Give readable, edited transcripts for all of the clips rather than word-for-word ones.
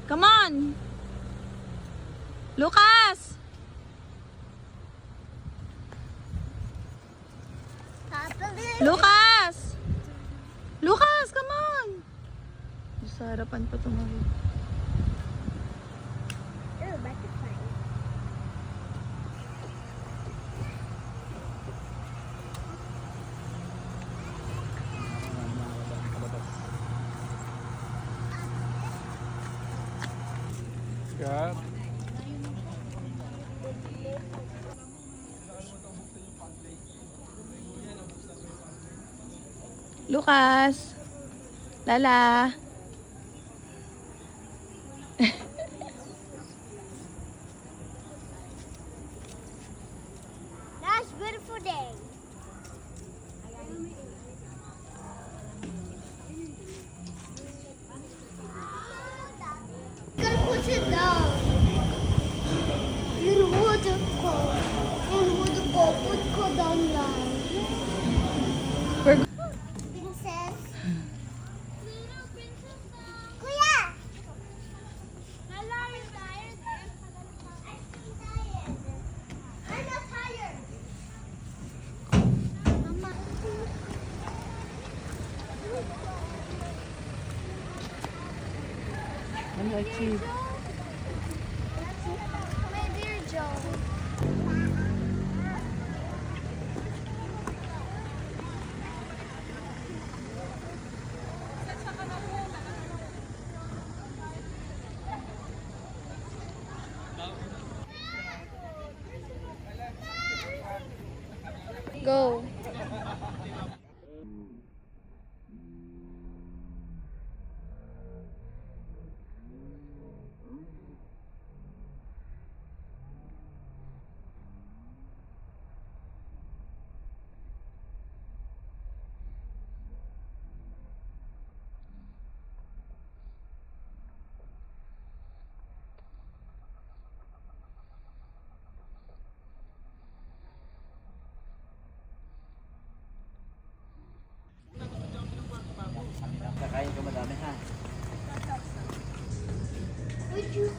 Come on! Lucas! Lucas! Lucas, come on! Sa harapan pa tumawid. God. Lucas! Lala! That's beautiful day. Gonna put it down. You would go. Put go down line. We're Princess. Kuya. Hello, you tired? I'm tired. I'm not tired. Mama. Ano achieve? My dear Joe. Go! Kakain ko madami ha. With you.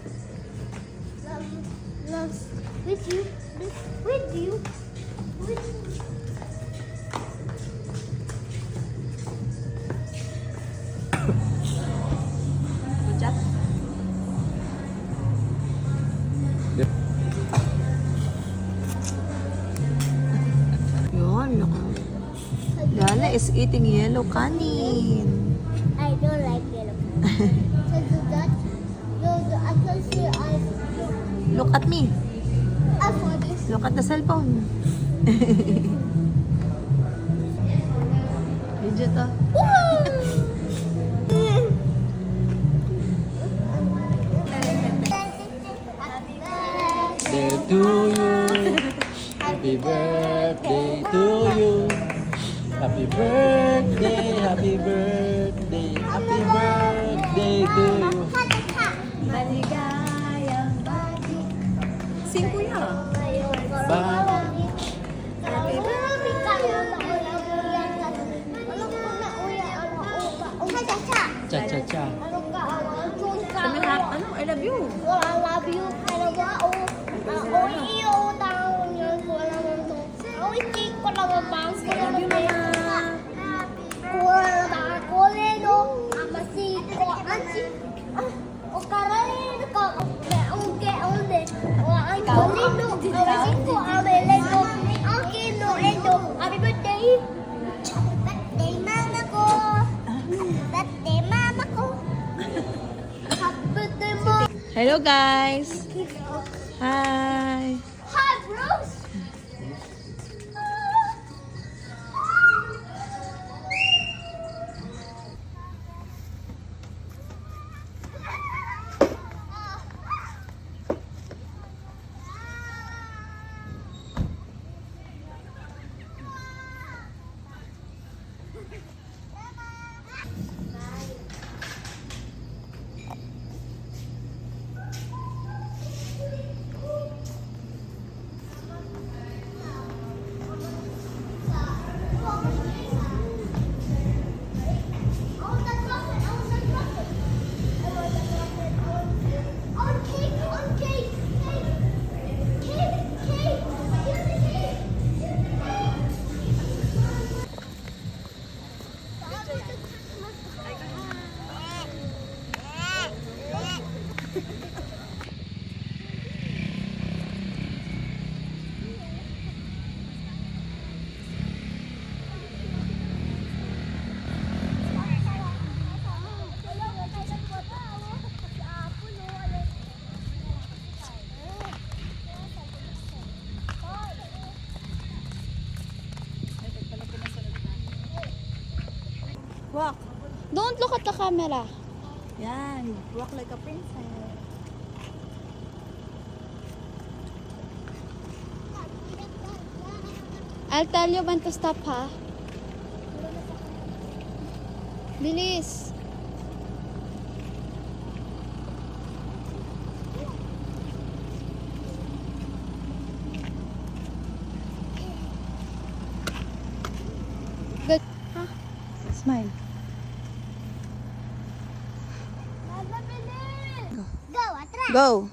Loves. With you. With you. With you. Good job. Yun, look. Lala is eating yellow kanin. I don't like yellow. So do that. I can see Look at me. for this. Look at the cellphone. Video to. Day to you. Happy birthday to you. Happy birthday, happy birthday, happy birthday to you. Maligayang bati. Sing kuya. Happy Cha cha cha. Sabi na, ano? I love you. I love you. I love you. Iyo daw yun ko naman to. Hindi ko naman bangs ko naman mama. Kuleno. Amasiko. Ansi. O karalin ko. Unge unde. O ang kuleno. Amasiko. Ameleno. Ang kino endo. Happy birthday. Birthday mama ko. Birthday mama ko. Happy birthday mama. Hello guys. Hi. Hi, Bruce. camera. Yan. Walk like a princess. I'll tell you when to stop, ha? Bilis. Good. Ha? Smile. Go, atras. Go.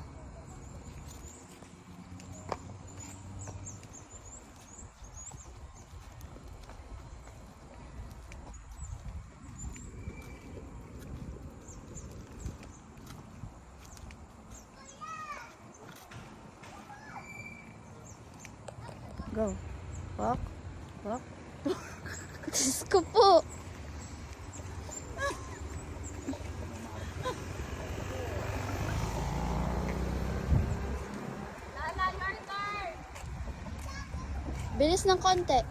Go. Walk. Walk. Diyos ko po. Bilis ng konti.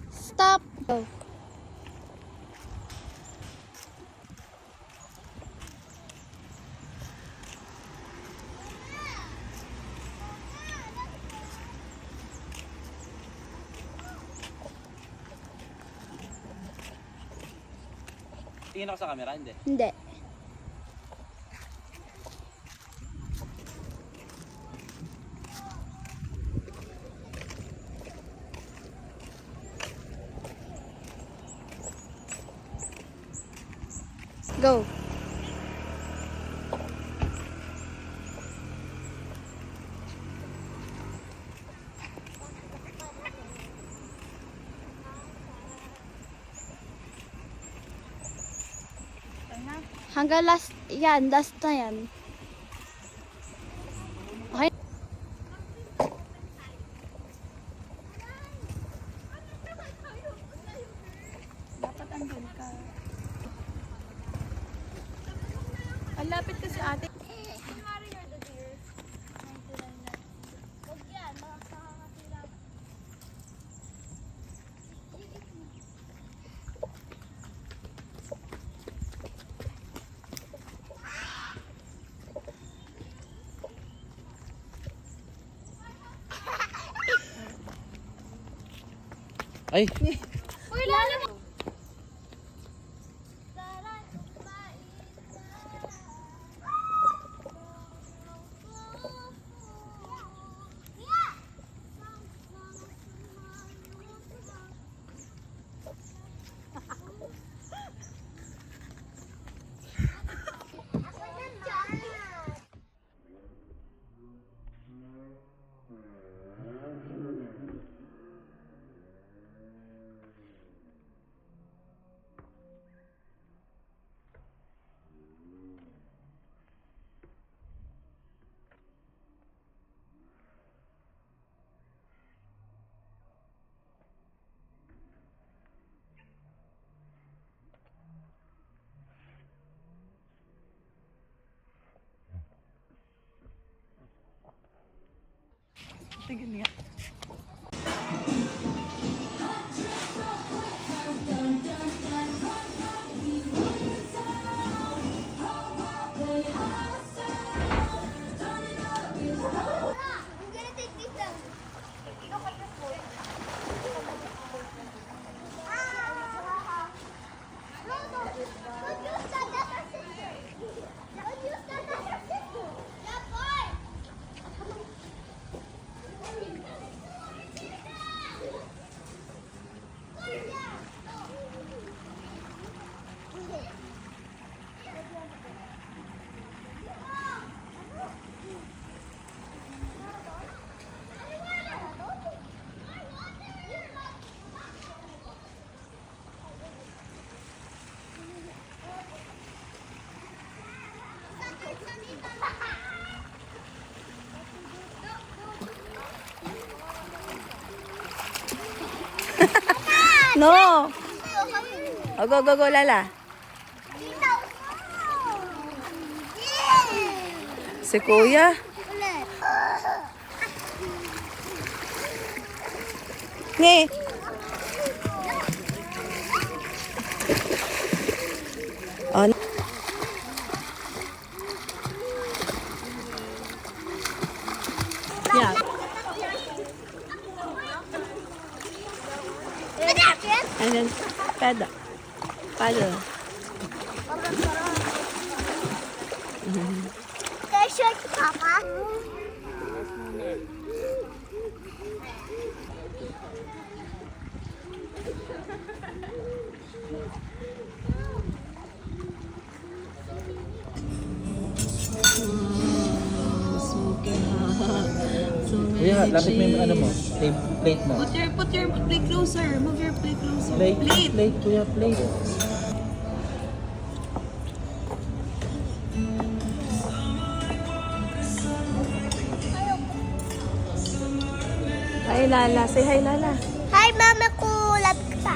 Stop. Go. Tingin ako sa camera, hindi. Hindi. Go. Hanggang last, yan, last na yan. Okay. Dapat andun ka. Ang lapit kasi ate. Ay! Uy, lalo mo. Sige nga. I'm gonna take these down. Look at this boy. No, no. Don't use that. That's our sister. Don't use that. That's our sister. Yeah, boy. No! Oh, go, go, go, Lala. Si Kuya. Nge, And then paddle. Paddle. There's your Papa. Smoking hot. So many Kuya, lapit mo yung ano mo. cheese. Plate mo. Put your plate closer. Move your plate closer. Plate, kuya, plate. Hi, Lala. Say hi, Lala. Hi, Mama Kulap ka.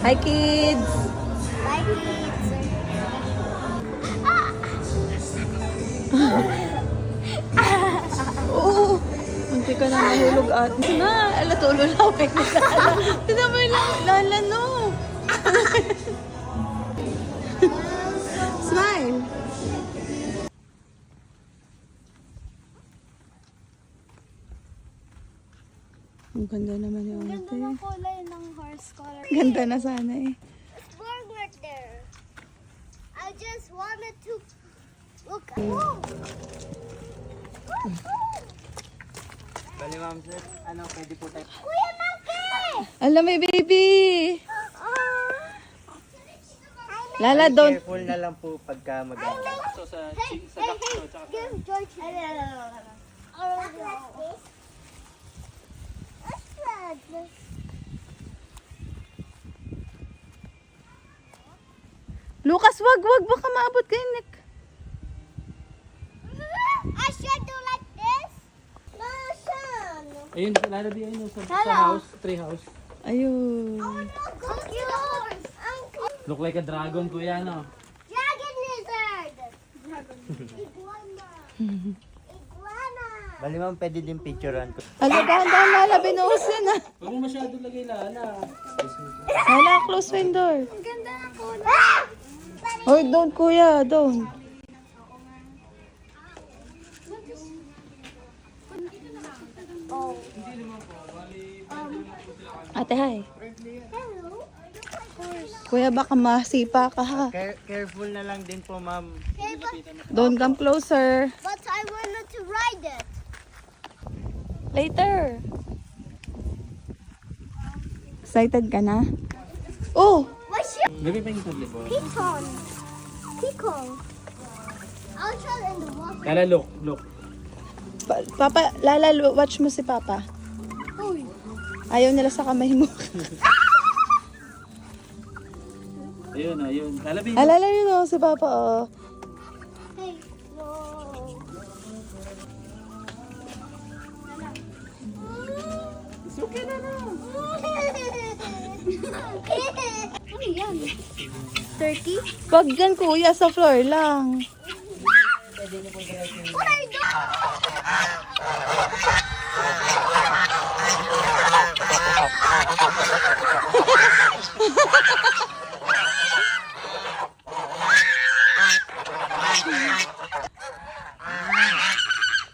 Hi, kids. Bye, kids. Oo. Munti ka na mahulog at na. Ala, tululawin mo sa ala. Tignan mo yung Lala, no. Smile. Ang ganda naman yung Ganda ate. ng kulay ng horse color. Ganda na sana eh. It's burger there. I just wanted to look. Oh. Bali, ma'am, sir. Ano, pwede po tayo. Kuya Monkey! Alam, may baby. Lala, don't. Careful na lang po pagka mag-ano. So, sa Hey, duck hey, to, tsaka give George. Lucas, wag. Baka maabot kayo, Nick. I should do like this. No, son. ayun, lalabi ayun sa Hello. house, tree house. Ayun. Oh no, cute. Uncle. Look like a dragon, kuya, no? Dragon lizard. Iguana. Iguana. Bali ma'am, pwede din picturean ko. Ala, dahan-dahan, Lala. Binuhos yan, ah. Huwag mo masyado lagay, Lala. Lala, close window. Ang ganda ng kulay. Hoy, don't, kuya. Don't. Oh. Ate, hi. Hello. Kuya, baka masipa ka, ha. Careful na lang din po ma'am. Okay, Don't come closer. but I wanted to ride it. Later. Excited ka na? Oh! What's your Maybe pa yung tablet. pecan? Pecan. I'll try it in the water. Lala, look. Papa, Lala, watch mo si Papa. Uy. Ayaw nila sa kamay mo. Ayun. Lalabi. Alala yun, oh, si Papa, oh. Hey, no. It's okay na na. Ano yan? Turkey? Wag dyan, kuya, sa floor lang. What are you doing?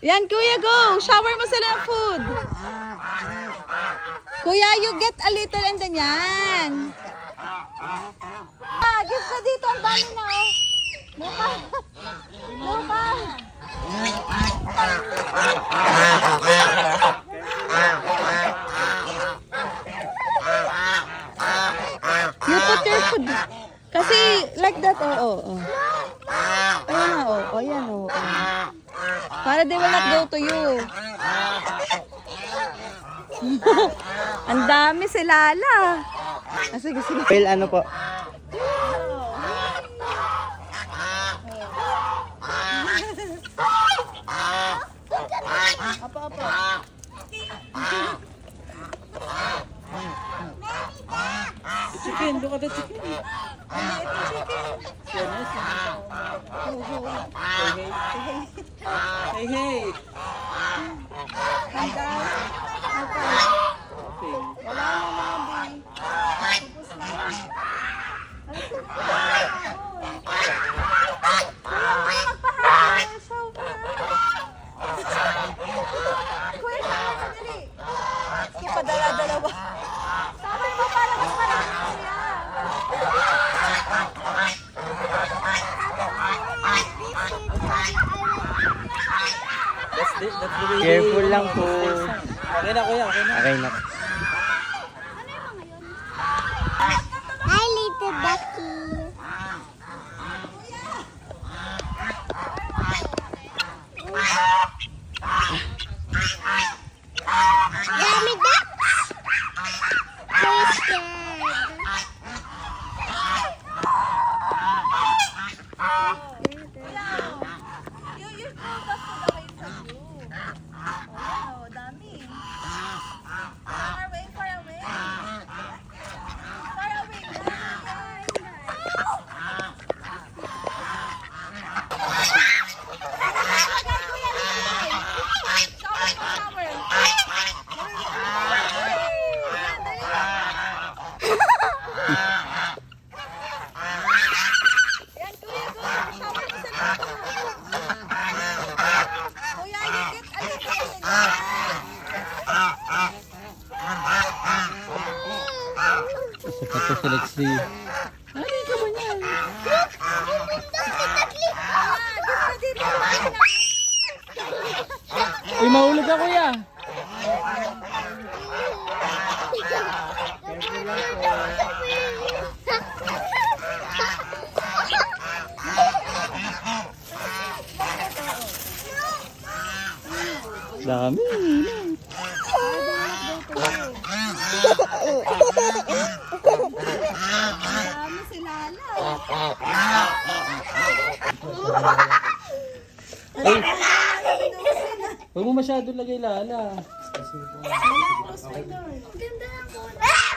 Yan, kuya, go! Shower mo sila ng food. Kuya, you get a little and then yan. Give ka dito. Ang dami na, oh. Luka. Luka. You put your food. Kasi like that, oh. Ayun na, oh. Ayan, oh. Para they will not go to you. Ang dami si Lala. Sige. Well, ano po? Apa. Chicken, look at the chicken. Hey. Okay. Careful lang po. Okay na kuya, okay na. Okay na. Hi, little Becky. Yummy ducks. We're scared. Yung focus ko lang kayo sa view. Oh, dami. Far away, far away. Far away. Isa pa to si Lexi. Uy, mahulog ka kuya. Dami. Dami si Lala. Huwag mo masyado lagay Lala. Ganda ng kulay.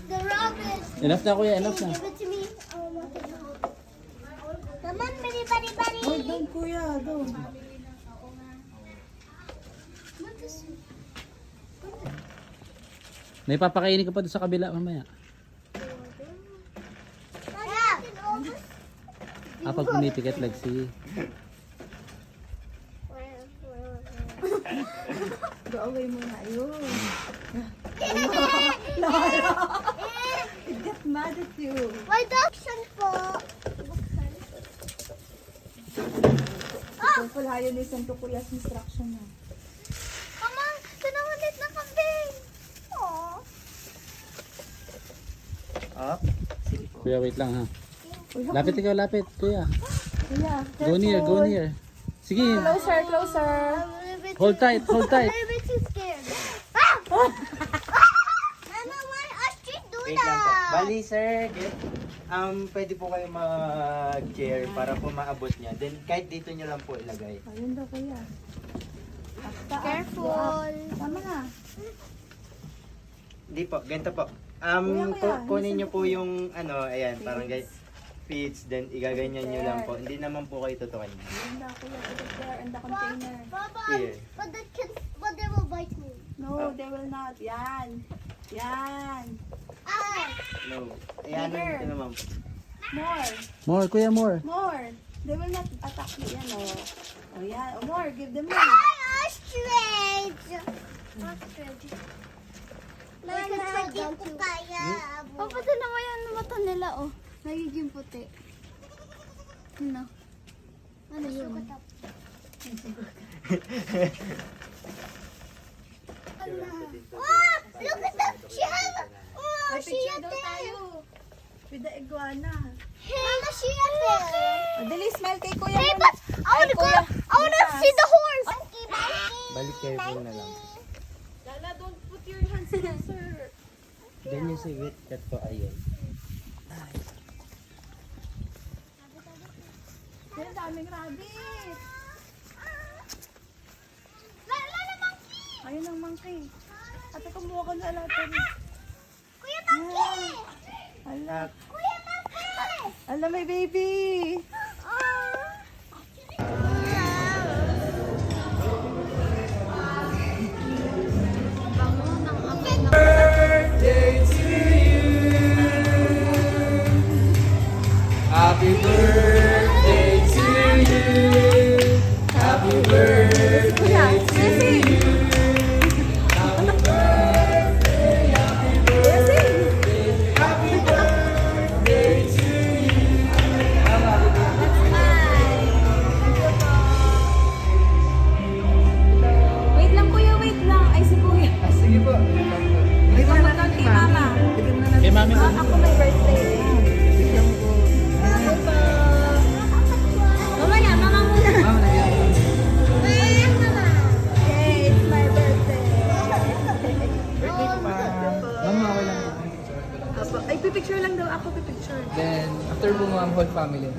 The rabbit. Enough na kuya, enough na. Give it to me. Come on, bari, bari, bari. Doon kuya, doon. Naipapakainin ka pa doon sa kabila mamaya. Pag pumipikit Lexi. Go away muna. Ayun. It got mad at you. May buksan po. Careful, hayo ni Santo Kuya's instruction na. Mama, sinawalit na kambing. Aww. Up. Kuya, wait lang ha. Lapit ikaw, lapit. Kuya. Kuya, Go near, go near. Sige. Closer, closer. Hold tight, hold tight. I'm a bit too scared. Ah! Mama, why ostrich do Wait lang po. that? Bali sir, pwede po kayo mag-chair para po maabot niya. Then kahit dito nyo lang po ilagay. Ayun daw kuya. Careful. Tama na. Hindi po, ganito po. Kuya, Kunin nyo po yung ayan, parang guys, feeds, then igaganyan nyo lang po. Hindi naman po kayo tutukan. Ayun daw kuya. Put it there in the container. Baba, Here. but they will bite me. No, they will not. Yan. Yan. Ah! No. Ayan, Bigger. ito naman. More. More, kuya, more. More. They will not attack you. Yan o. Oh, yan. Oh, more. Give them more. Hi, ostrich! Ostrich. Mama, hindi ko kaya. Papati na kaya ang mata nila, oh. Nagiging puti. Ano? Ano yun? Wow! Look at that! She has... Oh, Ay, she picture has daw tayo. With the iguana. Mama, she has it. Oh, dali, smile kay kuya. Hey, muna. but I wanna go. Kuya, I wanna Lucas. see the horse. Monkey, monkey. Balik careful na lang. Lala, don't put your hands closer. Then yung si wet cat po, ayun. Yan, daming rabbit. Lala, monkey. Ayun ang monkey. Ate, kumuha ka na lahat. Kuya, monkey. Ala, Kuya, monkey. ala, may baby. Happy birthday to you. Happy birthday to you. Happy birthday, happy birthday, happy birthday to you. Happy birthday. Ako may birthday. Mamaya, mama muna. Mama, nagyan. Okay, it's my birthday. Birthday ko pa. Mama, okay lang po. Ay, pipicture lang daw ako, pipicture. Then, after po ma'am, whole family.